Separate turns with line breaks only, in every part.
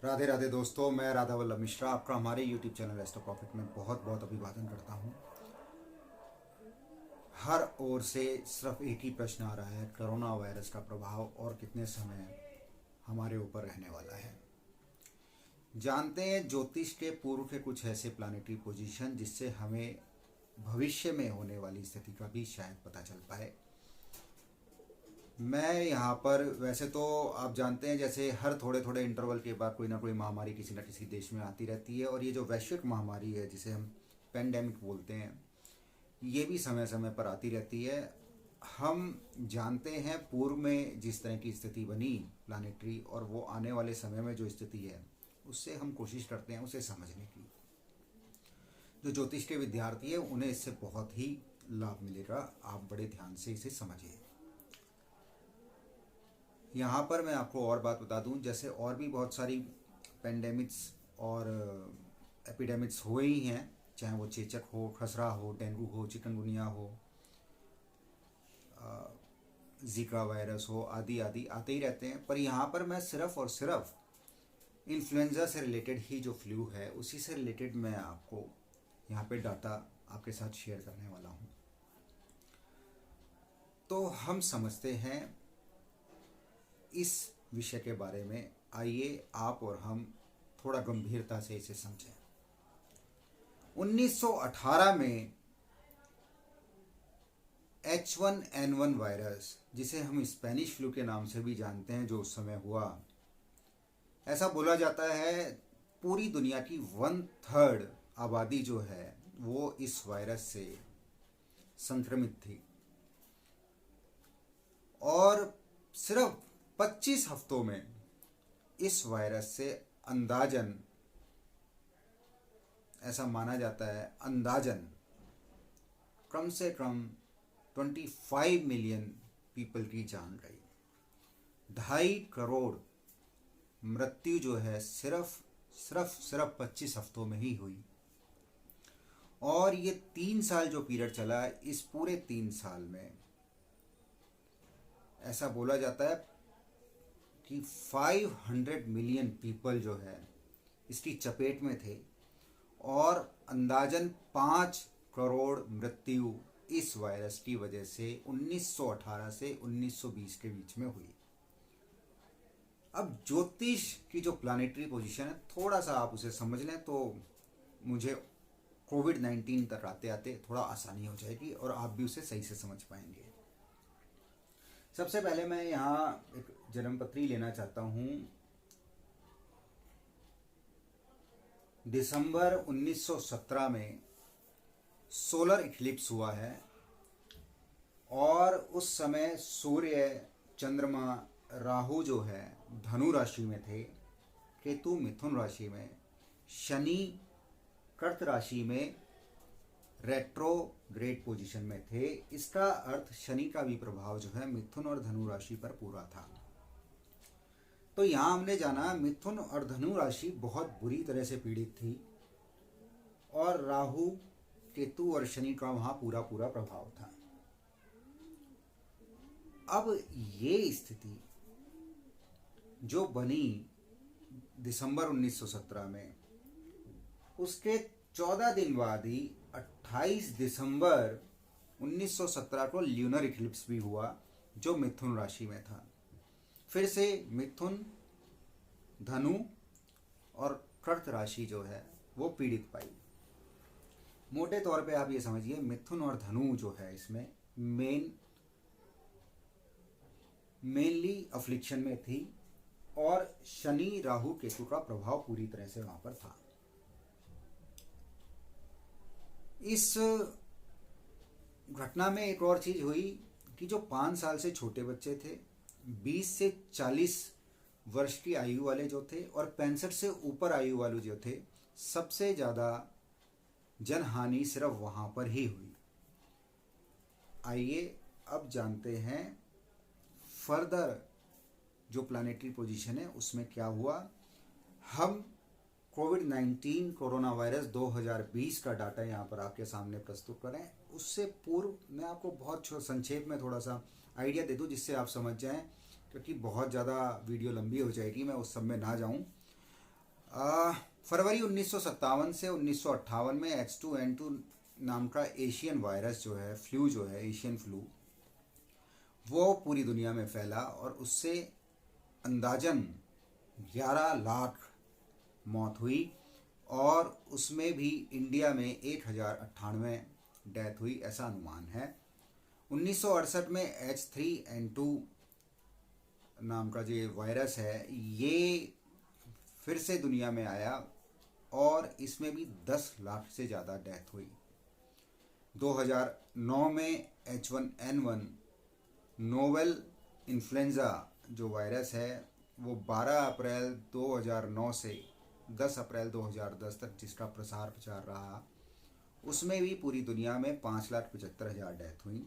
राधे राधे दोस्तों, मैं राधा वल्लभ मिश्रा आपका हमारे YouTube चैनल एस्ट्रो प्रॉफिट में बहुत बहुत अभिवादन करता हूँ। हर ओर से सिर्फ एक ही प्रश्न आ रहा है, कोरोना वायरस का प्रभाव और कितने समय हमारे ऊपर रहने वाला है। जानते हैं ज्योतिष के पूर्व के कुछ ऐसे प्लानिटरी पोजीशन जिससे हमें भविष्य में होने वाली स्थिति का भी शायद पता चल पाए। मैं यहाँ पर वैसे तो आप जानते हैं जैसे हर थोड़े थोड़े इंटरवल के बाद कोई ना कोई महामारी किसी न किसी देश में आती रहती है, और ये जो वैश्विक महामारी है जिसे हम पेंडेमिक बोलते हैं, ये भी समय समय पर आती रहती है। हम जानते हैं पूर्व में जिस तरह की स्थिति बनी प्लानिटरी, और वो आने वाले समय में जो स्थिति है उससे हम कोशिश करते हैं उसे समझने की। जो ज्योतिष के विद्यार्थी है उन्हें इससे बहुत ही लाभ मिलेगा, आप बड़े ध्यान से इसे समझिए। यहाँ पर मैं आपको और बात बता दूं, जैसे और भी बहुत सारी पेंडेमिक्स और एपिडेमिक्स हुए ही हैं, चाहे वो चेचक हो, खसरा हो, डेंगू हो, चिकनगुनिया हो, जीका वायरस हो, आदि आदि आते ही रहते हैं। पर यहाँ पर मैं सिर्फ और सिर्फ इन्फ्लुएंजा से रिलेटेड ही जो फ्लू है उसी से रिलेटेड मैं आपको यहाँ पे डाटा आपके साथ शेयर करने वाला हूँ। तो हम समझते हैं इस विषय के बारे में। आइए आप और हम थोड़ा गंभीरता से इसे समझें। 1918 में H1N1 वायरस, जिसे हम स्पेनिश फ्लू के नाम से भी जानते हैं, जो उस समय हुआ, ऐसा बोला जाता है पूरी दुनिया की 1/3 आबादी जो है वो इस वायरस से संक्रमित थी, और सिर्फ 25 हफ्तों में इस वायरस से अंदाजन, ऐसा माना जाता है, अंदाजन कम से कम 25 मिलियन पीपल की जान गई। 2.5 करोड़ मृत्यु जो है सिर्फ 25 हफ्तों में ही हुई। और ये 3 साल जो पीरियड चला, इस पूरे 3 साल में ऐसा बोला जाता है कि 500 मिलियन पीपल जो है इसकी चपेट में थे, और अंदाजन 5 करोड़ मृत्यु इस वायरस की वजह से 1918 से 1920 के बीच में हुई। अब ज्योतिष की जो प्लानिटरी पोजीशन है, थोड़ा सा आप उसे समझ लें तो मुझे कोविड-19 तक आते आते थोड़ा आसानी हो जाएगी और आप भी उसे सही से समझ पाएंगे। सबसे पहले मैं यहाँ एक जन्मपत्री लेना चाहता हूँ। दिसंबर 1917 में सोलर इक्लिप्स हुआ है, और उस समय सूर्य, चंद्रमा, राहु जो है धनु राशि में थे, केतु मिथुन राशि में, शनि कर्क राशि में रेट्रोग्रेड पोजीशन में थे। इसका अर्थ शनि का भी प्रभाव जो है मिथुन और धनु राशि पर पूरा था। तो यहाँ हमने जाना मिथुन और धनु राशि बहुत बुरी तरह से पीड़ित थी, और राहु, केतु और शनि का वहाँ पूरा पूरा प्रभाव था। अब ये स्थिति जो बनी दिसंबर 1917 में, उसके 14 दिन बाद ही 28 दिसंबर 1917 को ल्यूनर इक्लिप्स भी हुआ, जो मिथुन राशि में था। फिर से मिथुन, धनु और कर्क राशि जो है वो पीड़ित पाई। मोटे तौर पे आप ये समझिए, मिथुन और धनु जो है इसमें मेनली अफ्लिक्शन में थी, और शनि, राहु, केतु का प्रभाव पूरी तरह से वहां पर था। इस घटना में एक और चीज हुई कि जो 5 साल से छोटे बच्चे थे, 20 से 40 वर्ष की आयु वाले जो थे, और 65 से ऊपर आयु वाले जो थे, सबसे ज्यादा जनहानि सिर्फ वहां पर ही हुई। आइए अब जानते हैं फर्दर जो प्लानिटरी पोजीशन है उसमें क्या हुआ। हम कोविड-19 कोरोना वायरस 2020 का डाटा यहाँ पर आपके सामने प्रस्तुत करें। उससे पूर्व मैं आपको बहुत संक्षेप में थोड़ा सा आइडिया दे दूँ जिससे आप समझ जाएं, क्योंकि बहुत ज़्यादा वीडियो लंबी हो जाएगी, मैं उस सब में ना जाऊँ। फरवरी 1957 से 1958 में H2N2 नाम का एशियन वायरस जो है, फ्लू जो है, एशियन फ्लू, वो पूरी दुनिया में फैला और उससे अंदाजन 11 लाख मौत हुई और उसमें भी इंडिया में 1098 डेथ हुई, ऐसा अनुमान है। 1968 में H3N2 नाम का जो वायरस है ये फिर से दुनिया में आया और इसमें भी 10 लाख से ज़्यादा डेथ हुई। 2009 में H1N1 नोवेल इन्फ्लुएंजा जो वायरस है वो 12 अप्रैल 2009 से 10 अप्रैल 2010 तक जिसका प्रसार प्रचार रहा, उसमें भी पूरी दुनिया में 5,75,000 डेथ हुई।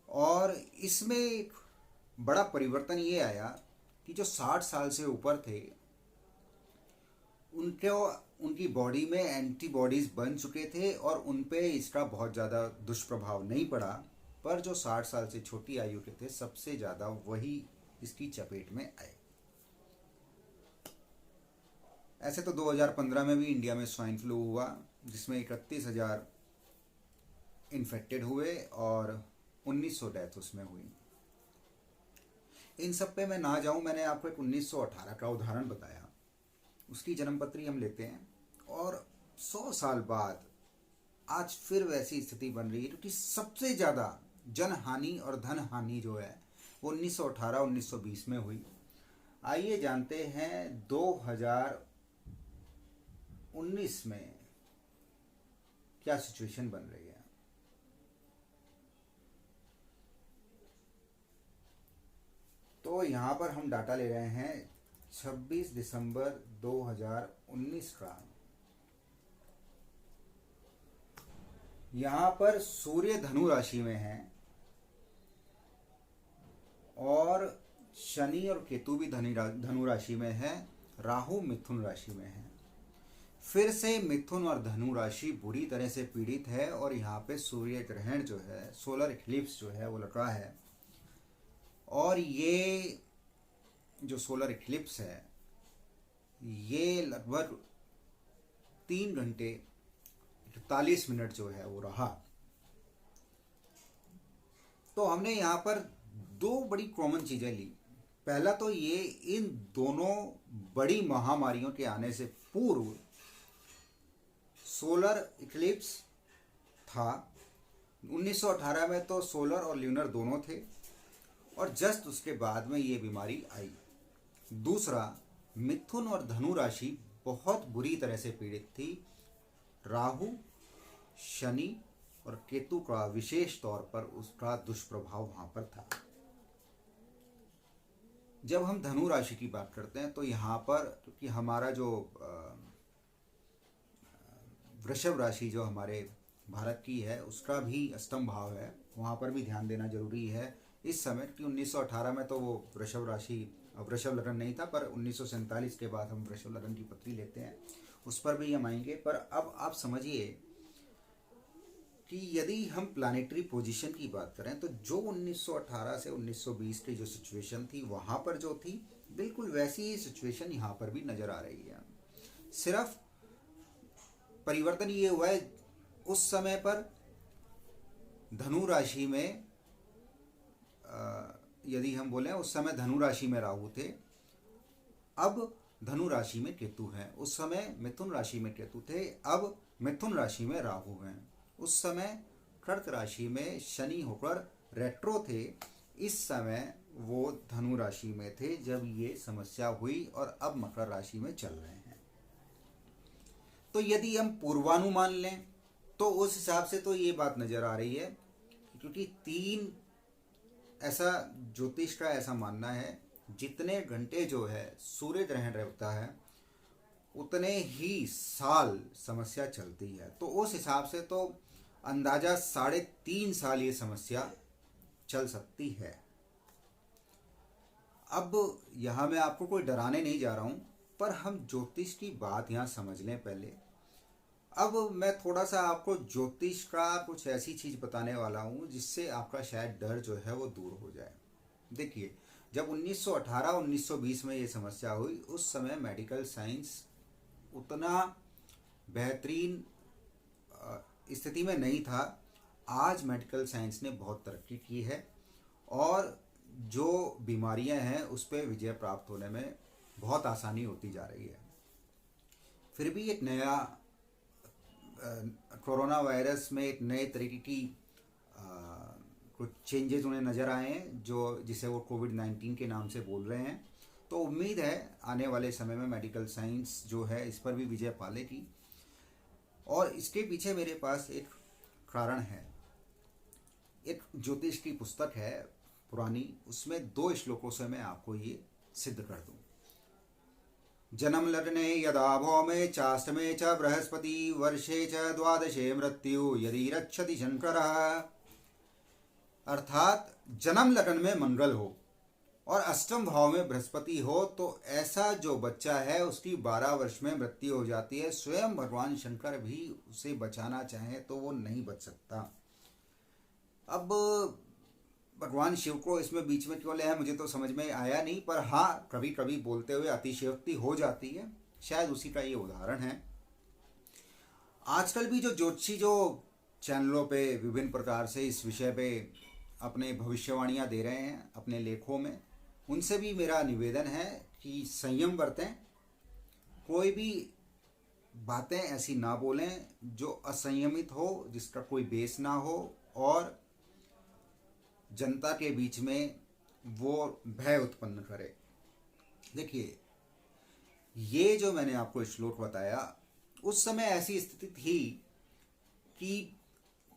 और इसमें एक बड़ा परिवर्तन ये आया कि जो 60 साल से ऊपर थे उनकी बॉडी में एंटीबॉडीज़ बन चुके थे और उन पे इसका बहुत ज़्यादा दुष्प्रभाव नहीं पड़ा, पर जो 60 साल से छोटी आयु के थे सबसे ज़्यादा वही इसकी चपेट में आए। ऐसे तो 2015 में भी इंडिया में स्वाइन फ्लू हुआ जिसमें 31,000 इन्फेक्टेड हुए और 1900 डेथ उसमें हुई। इन सब पे मैं ना जाऊं, मैंने आपको एक 1918 का उदाहरण बताया, उसकी जन्मपत्री हम लेते हैं और 100 साल बाद आज फिर वैसी स्थिति बन रही है क्योंकि सबसे ज़्यादा जनहानि और धन हानि जो है वो 1918-1920 में हुई। आइए जानते हैं 2019 में क्या सिचुएशन बन रही है। तो यहाँ पर हम डाटा ले रहे हैं 26 दिसंबर 2019 का। यहाँ पर सूर्य धनु राशि में है और शनि और केतु भी धनु राशि में है, राहु मिथुन राशि में है। फिर से मिथुन और धनु राशि बुरी तरह से पीड़ित है और यहाँ पे सूर्य ग्रहण जो है, सोलर इक्लिप्स जो है वो लग रहा है और ये जो सोलर इक्लिप्स है ये लगभग 3 घंटे 41 मिनट जो है वो रहा। तो हमने यहाँ पर 2 बड़ी कॉमन चीज़ें ली। पहला तो ये, इन दोनों बड़ी महामारियों के आने से पूर्व सोलर इक्लिप्स था। 1918 में तो सोलर और ल्यूनर दोनों थे और जस्ट उसके बाद में ये बीमारी आई। दूसरा, मिथुन और धनु राशि बहुत बुरी तरह से पीड़ित थी। राहु, शनि और केतु का विशेष तौर पर उसका दुष्प्रभाव वहाँ पर था। जब हम धनु राशि की बात करते हैं तो यहाँ पर क्योंकि हमारा जो वृषभ राशि जो हमारे भारत की है उसका भी अष्टम भाव है, वहाँ पर भी ध्यान देना जरूरी है इस समय, क्योंकि 1918 में तो वो वृषभ राशि वृषभ लग्न नहीं था, पर 1947 के बाद हम वृषभ लग्न की पत्री लेते हैं, उस पर भी हम आएंगे। पर अब आप समझिए कि यदि हम प्लानिटरी पोजीशन की बात करें तो जो 1918 से 1920 की जो सिचुएशन थी वहाँ पर जो थी बिल्कुल वैसी ही सिचुएशन यहाँ पर भी नज़र आ रही है। सिर्फ परिवर्तन ये हुआ है, उस समय पर धनु राशि में यदि हम बोलें उस समय धनु राशि में राहु थे, अब धनु राशि में केतु हैं। उस समय मिथुन राशि में केतु थे, अब मिथुन राशि में राहु हैं। उस समय कर्क राशि में शनि होकर रेट्रो थे, इस समय वो धनु राशि में थे जब ये समस्या हुई और अब मकर राशि में चल रहे हैं। तो यदि हम पूर्वानुमान लें तो उस हिसाब से तो ये बात नज़र आ रही है, क्योंकि 3 ऐसा ज्योतिष का ऐसा मानना है जितने घंटे जो है सूर्य ग्रहण रहता है उतने ही साल समस्या चलती है। तो उस हिसाब से तो अंदाजा 3.5 साल ये समस्या चल सकती है। अब यहाँ मैं आपको कोई डराने नहीं जा रहा हूँ, पर हम ज्योतिष की बात यहाँ समझ लें पहले। अब मैं थोड़ा सा आपको ज्योतिष का कुछ ऐसी चीज़ बताने वाला हूँ जिससे आपका शायद डर जो है वो दूर हो जाए। देखिए, जब 1918-1920 में ये समस्या हुई, उस समय मेडिकल साइंस उतना बेहतरीन स्थिति में नहीं था। आज मेडिकल साइंस ने बहुत तरक्की की है और जो बीमारियां हैं उस पर विजय प्राप्त होने में बहुत आसानी होती जा रही है। फिर भी एक नया कोरोना वायरस में एक नए तरीके की कुछ चेंजेस उन्हें नज़र आए हैं, जो जिसे वो कोविड-19 के नाम से बोल रहे हैं। तो उम्मीद है आने वाले समय में मेडिकल साइंस जो है इस पर भी विजय पालेगी। और इसके पीछे मेरे पास एक कारण है। एक ज्योतिष की पुस्तक है पुरानी, उसमें 2 श्लोकों से मैं आपको ये सिद्ध कर दूं। जन्म लग्ने यदा भौमे चाष्टमे च बृहस्पति वर्षे च द्वादशे मृत्यु यदि रक्षति शंकरः। अर्थात जन्म लग्न में मंगल हो और अष्टम भाव में बृहस्पति हो तो ऐसा जो बच्चा है उसकी 12 वर्ष में मृत्यु हो जाती है। स्वयं भगवान शंकर भी उसे बचाना चाहे तो वो नहीं बच सकता। अब भगवान शिव को इसमें बीच में क्यों ले है मुझे तो समझ में आया नहीं, पर हाँ कभी कभी बोलते हुए अतिशयोक्ति हो जाती है, शायद उसी का ये उदाहरण है। आजकल भी जो ज्योतिषी जो चैनलों पे विभिन्न प्रकार से इस विषय पे अपने भविष्यवाणियाँ दे रहे हैं अपने लेखों में, उनसे भी मेरा निवेदन है कि संयम बरतें, कोई भी बातें ऐसी ना बोलें जो असंयमित हो, जिसका कोई बेस ना हो और जनता के बीच में वो भय उत्पन्न करे। देखिए, ये जो मैंने आपको श्लोक बताया, उस समय ऐसी स्थिति थी कि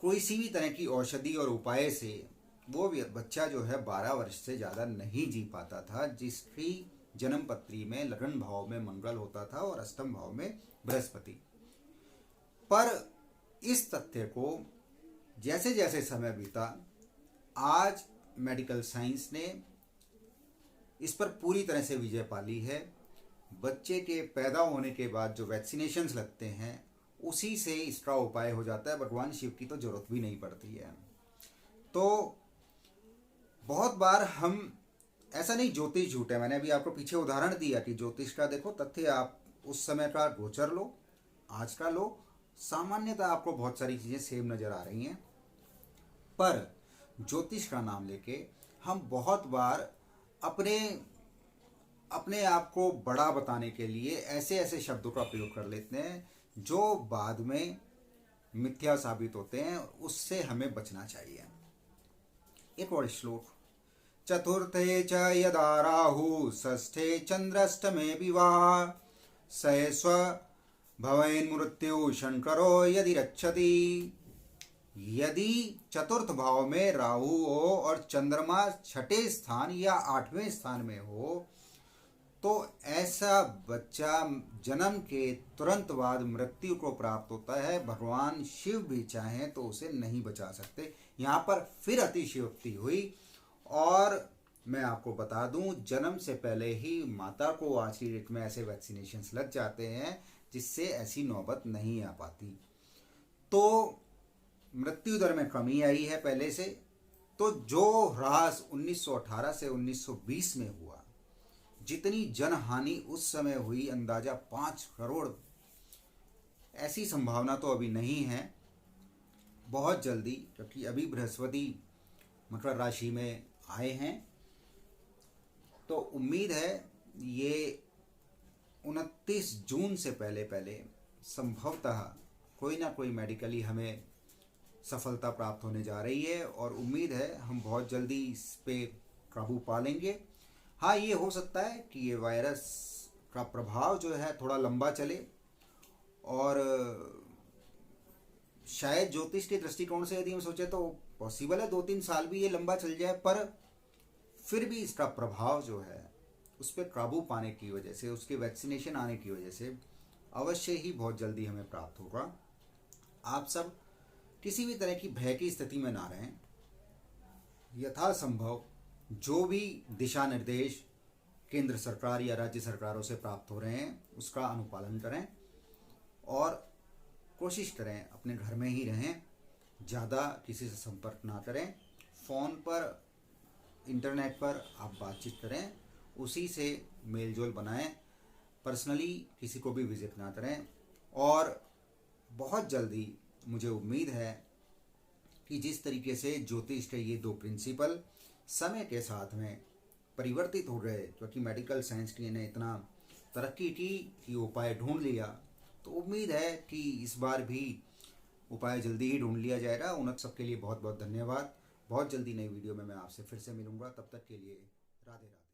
कोई सी भी तरह की औषधि और उपाय से वो बच्चा जो है 12 वर्ष से ज़्यादा नहीं जी पाता था, जिसकी जन्म पत्री में लगन भाव में मंगल होता था और अष्टम भाव में बृहस्पति। पर इस तथ्य को जैसे जैसे समय बीता, आज मेडिकल साइंस ने इस पर पूरी तरह से विजय पाली है। बच्चे के पैदा होने के बाद जो वैक्सीनेशंस लगते हैं उसी से इसका उपाय हो जाता है। भगवान शिव की तो जरूरत भी नहीं पड़ती है। तो बहुत बार हम ऐसा नहीं, ज्योतिष झूठ है। मैंने अभी आपको पीछे उदाहरण दिया कि ज्योतिष का देखो तथ्य, आप उस समय का गोचर लो, आज का लो, सामान्यतः आपको बहुत सारी चीज़ें सेम नज़र आ रही हैं। पर ज्योतिष का नाम लेके हम बहुत बार अपने आप को बड़ा बताने के लिए ऐसे ऐसे शब्दों का प्रयोग कर लेते हैं जो बाद में मिथ्या साबित होते हैं। उससे हमें बचना चाहिए। एक और श्लोक, चतुर्थे च यदा राहु षष्ठे चंद्रष्टमे विवाह स स्व भवेन् मृत्यु शंकरो यदि रक्षति। यदि चतुर्थ भाव में राहु हो और चंद्रमा 6ठे स्थान या 8वें स्थान में हो तो ऐसा बच्चा जन्म के तुरंत बाद मृत्यु को प्राप्त होता है। भगवान शिव भी चाहें तो उसे नहीं बचा सकते। यहाँ पर फिर अतिशयोक्ति हुई। और मैं आपको बता दूं, जन्म से पहले ही माता को आज की डेट में ऐसे वैक्सीनेशंस लग जाते हैं जिससे ऐसी नौबत नहीं आ पाती। तो मृत्यु दर में कमी आई है पहले से। तो जो ह्रास 1918 से 1920 में हुआ, जितनी जनहानि उस समय हुई, अंदाजा 5 करोड़, ऐसी संभावना तो अभी नहीं है। बहुत जल्दी, क्योंकि अभी बृहस्पति मकर राशि में आए हैं, तो उम्मीद है ये 29 जून से पहले पहले संभवतः कोई ना कोई मेडिकली हमें सफलता प्राप्त होने जा रही है। और उम्मीद है हम बहुत जल्दी इस पे काबू पा लेंगे। हाँ, ये हो सकता है कि ये वायरस का प्रभाव जो है थोड़ा लंबा चले और शायद ज्योतिष के दृष्टिकोण से यदि हम सोचे तो पॉसिबल है 2-3 साल भी ये लंबा चल जाए। पर फिर भी इसका प्रभाव जो है उस पर काबू पाने की वजह से, उसके वैक्सीनेशन आने की वजह से अवश्य ही बहुत जल्दी हमें प्राप्त होगा। आप सब किसी भी तरह की भय की स्थिति में ना रहें। यथासंभव जो भी दिशा निर्देश केंद्र सरकार या राज्य सरकारों से प्राप्त हो रहे हैं उसका अनुपालन करें और कोशिश करें अपने घर में ही रहें, ज़्यादा किसी से संपर्क ना करें। फ़ोन पर इंटरनेट पर आप बातचीत करें, उसी से मेल जोल बनाएं, पर्सनली किसी को भी विज़िट ना करें। और बहुत जल्दी मुझे उम्मीद है कि जिस तरीके से ज्योतिष के ये 2 प्रिंसिपल समय के साथ में परिवर्तित हो गए, क्योंकि मेडिकल साइंस की ने इतना तरक्की की कि उपाय ढूंढ लिया, तो उम्मीद है कि इस बार भी उपाय जल्दी ही ढूंढ लिया जाएगा। उन सबके लिए बहुत बहुत धन्यवाद। बहुत जल्दी नई वीडियो में मैं आपसे फिर से मिलूंगा, तब तक के लिए राधे राधे।